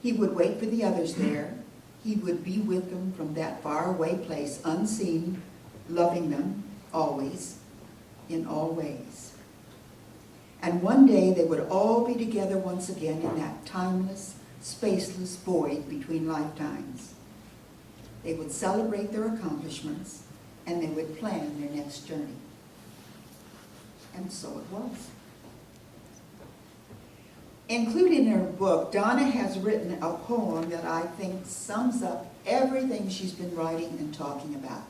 He would wait for the others there. He would be with them from that faraway place, unseen, loving them always, in all ways. And one day they would all be together once again in that timeless, spaceless void between lifetimes. They would celebrate their accomplishments and they would plan their next journey. And so it was. Included in her book, Donna has written a poem that I think sums up everything she's been writing and talking about.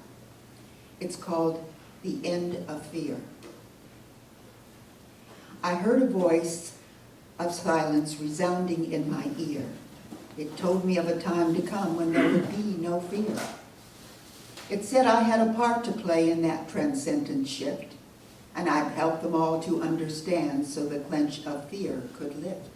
It's called The End of Fear. I heard a voice of silence resounding in my ear. It told me of a time to come when there would be no fear. It said I had a part to play in that transcendent shift, and I'd help them all to understand so the clench of fear could lift.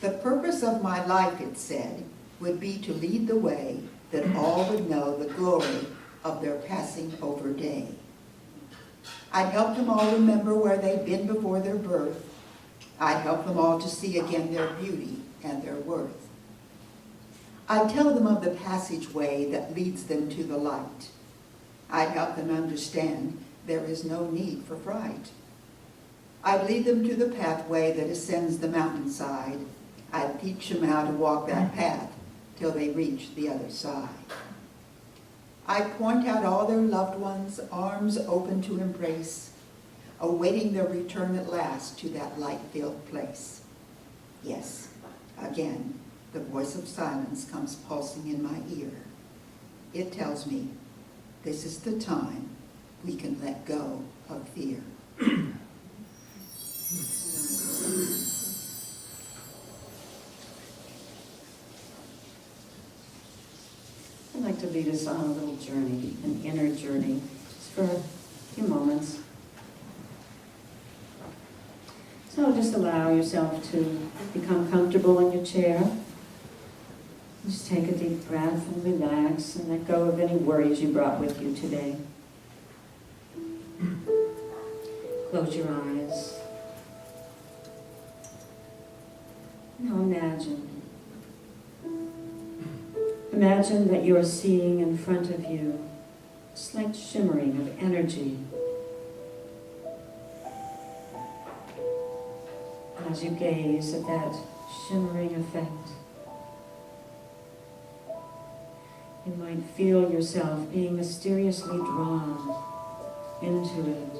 The purpose of my life, it said, would be to lead the way that all would know the glory of their passing over day. I'd help them all remember where they'd been before their birth. I'd help them all to see again their beauty and their worth. I'd tell them of the passageway that leads them to the light. I'd help them understand there is no need for fright. I'd lead them to the pathway that ascends the mountainside. I'd teach them how to walk that path till they reach the other side. I'd point out all their loved ones, arms open to embrace, awaiting their return at last to that light-filled place. Yes, again, the voice of silence comes pulsing in my ear. It tells me, this is the time we can let go of fear. I'd like to lead us on a little journey, an inner journey, just for a few moments. So just allow yourself to become comfortable in your chair. Just take a deep breath and relax and let go of any worries you brought with you today. Close your eyes. Now imagine. Imagine that you're seeing in front of you a slight shimmering of energy. As you gaze at that shimmering effect, you might feel yourself being mysteriously drawn into it.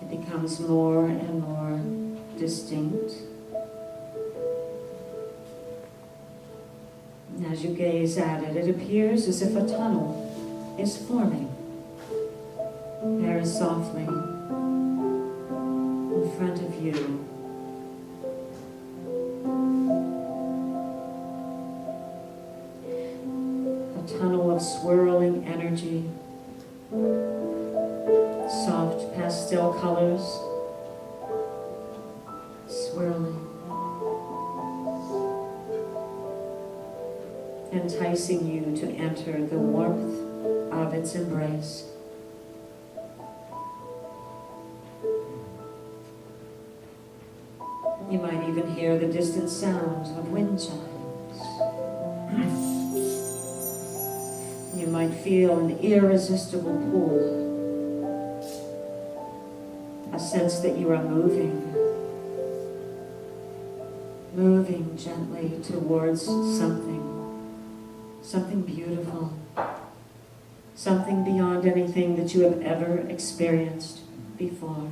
It becomes more and more distinct. And as you gaze at it, it appears as if a tunnel is forming very softly in front of you. A tunnel of swirling energy, soft pastel colors, swirling, enticing you to enter the warmth of its embrace. You might even hear the distant sound of wind chimes. You might feel an irresistible pull, a sense that you are moving gently towards something beautiful, something beyond anything that you have ever experienced before.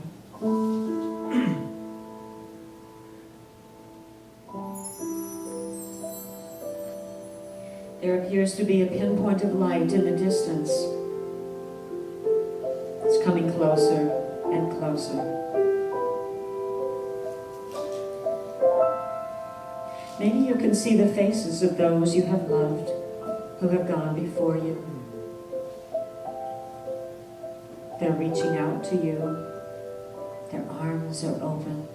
There appears to be a pinpoint of light in the distance. It's coming closer and closer. Maybe you can see the faces of those you have loved who have gone before you. They're reaching out to you. Their arms are open.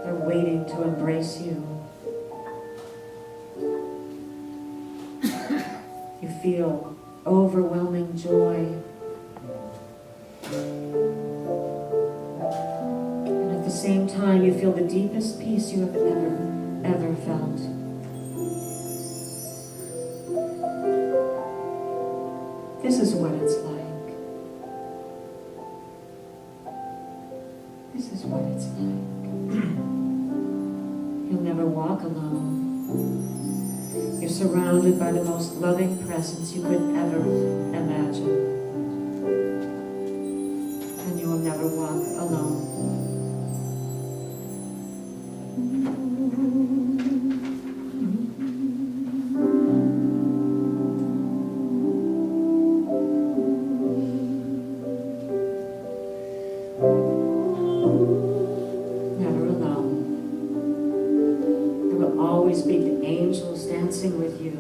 They're waiting to embrace you. You feel overwhelming joy. And at the same time, you feel the deepest peace you have ever felt. This is what it's like. This is what it's like. You'll never walk alone. You're surrounded by the most loving presence you could ever imagine. And you will never walk alone. Never alone. There will always be the angels dancing with you.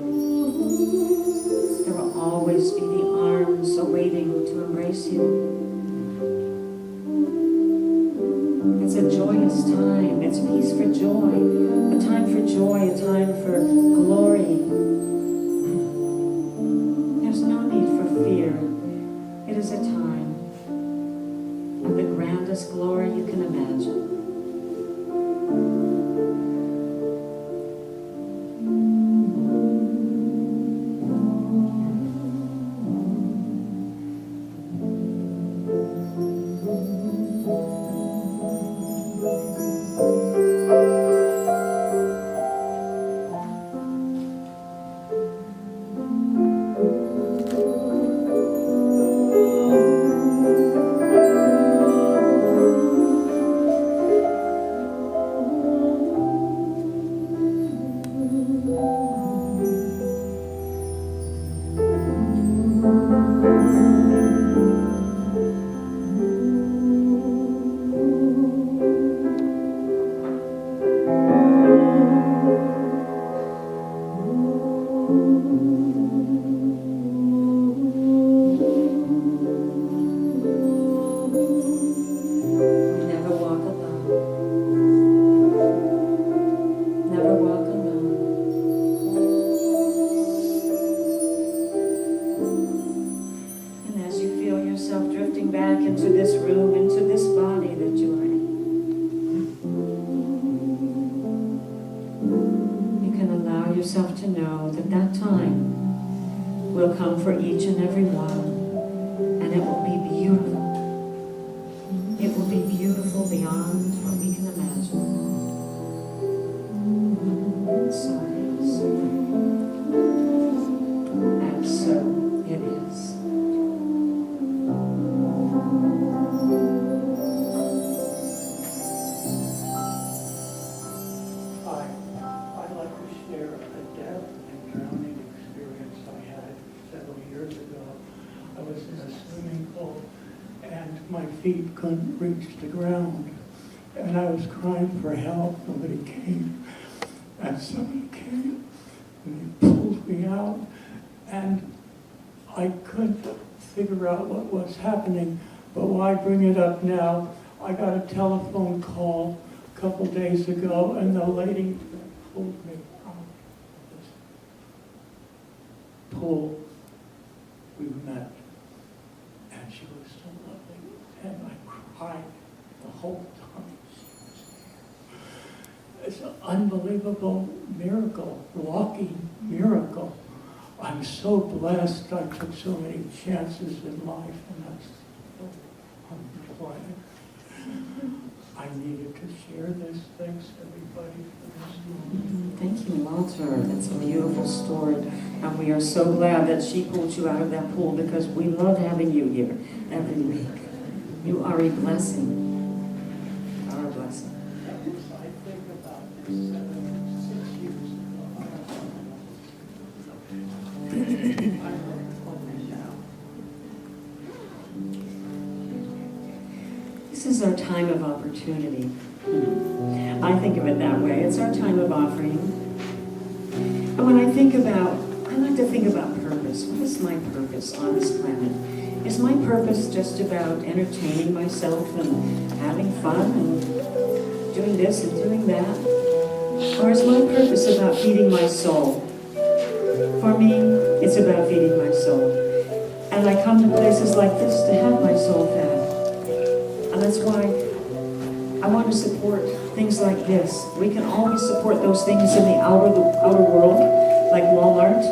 There will always be the arms awaiting to embrace you. It's a joyous time. It's a peace for joy. A time for joy, a time for glory. There's no need for fear. It is a time of the grandest glory you can imagine. allow yourself to know that that time will come for each and every one, and it will be beautiful. It will be beautiful beyond what we can imagine. So it is. And so it is. I'd like to share a death and drowning experience I had several years ago. I was in a swimming pool and my feet couldn't reach the ground. And I was crying for help. Nobody came. And somebody came and they pulled me out. And I couldn't figure out what was happening. But why bring it up now? I got a telephone call a couple days ago, and the lady that pulled me out of this pool, we met, and she was so lovely, and I cried the whole time she was there. It's an unbelievable miracle, walking miracle. I'm so blessed. I took so many chances in life, and that's so unplanned. I needed to share this. Thanks, everybody, for this. Thank you, Walter. That's a beautiful story. And we are so glad that she pulled you out of that pool because we love having you here every week. You are a blessing. You are a blessing. I think about this 6 years ago. I'm only now. This is our time of opportunity. I think of it that way. It's our time of offering. And when I like to think about purpose. What is my purpose on this planet? Is my purpose just about entertaining myself and having fun and doing this and doing that? Or is my purpose about feeding my soul? For me, it's about feeding my soul. And I come to places like this to have my soul fed. And that's why I want to support things like this. We can always support those things in the outer world, like Walmart,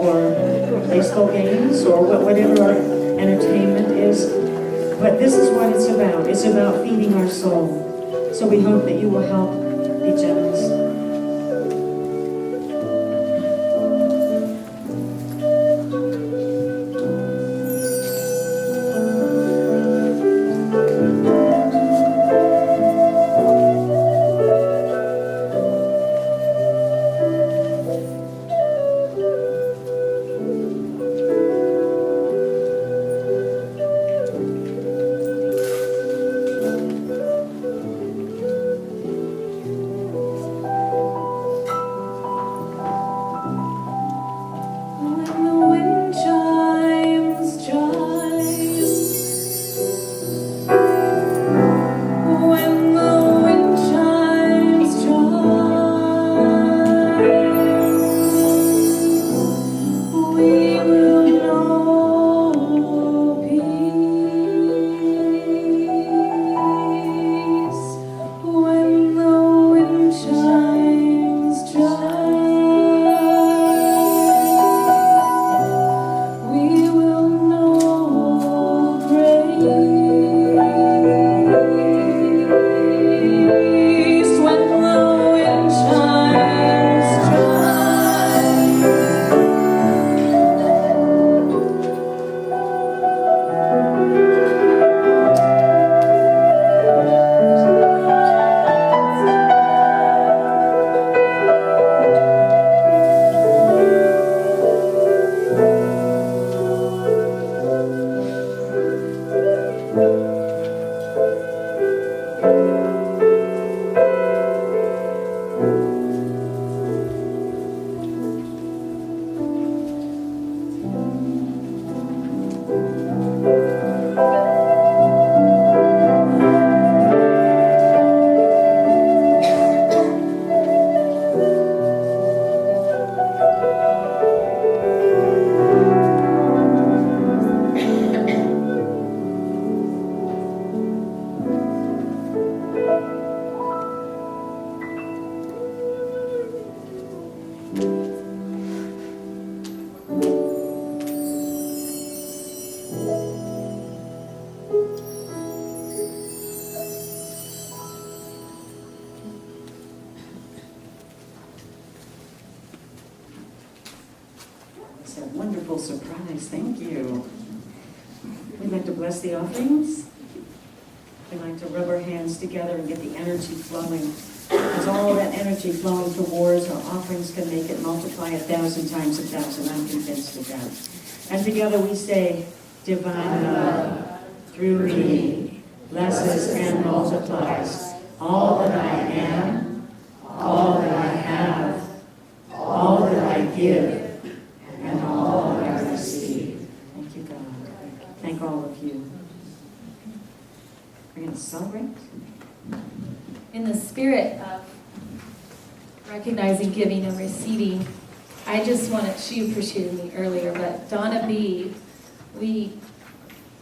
or baseball games, or whatever our entertainment is. But this is what it's about. It's about feeding our soul. So we hope that you will help be generous. That's a wonderful surprise. Thank you. We'd like to bless the offerings. We'd like to rub our hands together and get the energy flowing. Because all that energy flowing towards our offerings can make it multiply 1,000 times 1,000. I'm convinced of that. And together we say, divine love, through me, blesses and multiplies all that I am, all that I have, all that I give, and all that I receive. Thank you, God. Thank all of you. We're going to celebrate. In the spirit of recognizing, giving, and receiving, I just wanted, she appreciated me earlier, but Donna B., we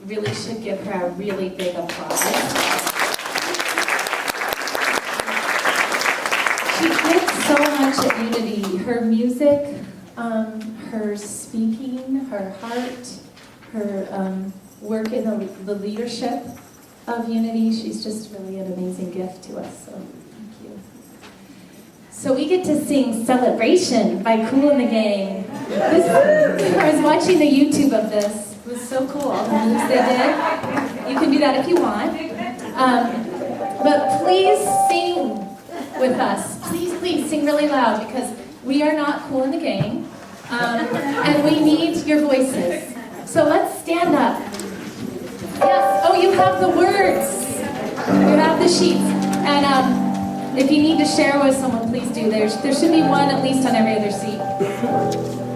really should give her a really big applause. She did so much at Unity. Her music, her speaking, her heart, her work in the leadership of Unity. She's just really an amazing gift to us, so thank you. So we get to sing Celebration by Kool and the Gang. I was watching the YouTube of this. It was so cool, all the moves they did. You can do that if you want. But please sing with us. Please sing really loud, because we are not Kool and the Gang. And we need your voices. So let's stand up. Yes. Oh, you have the words. You have the sheets. And if you need to share with someone, please do. There should be one at least on every other seat.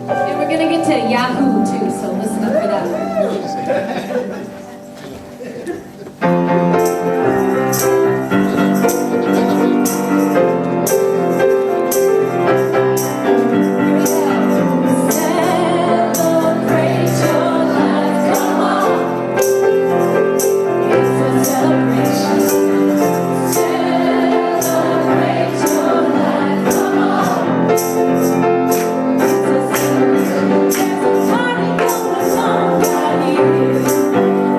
And we're going to get to Yahoo too, so listen up for that. Party going on right here.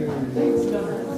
Thanks, Donna.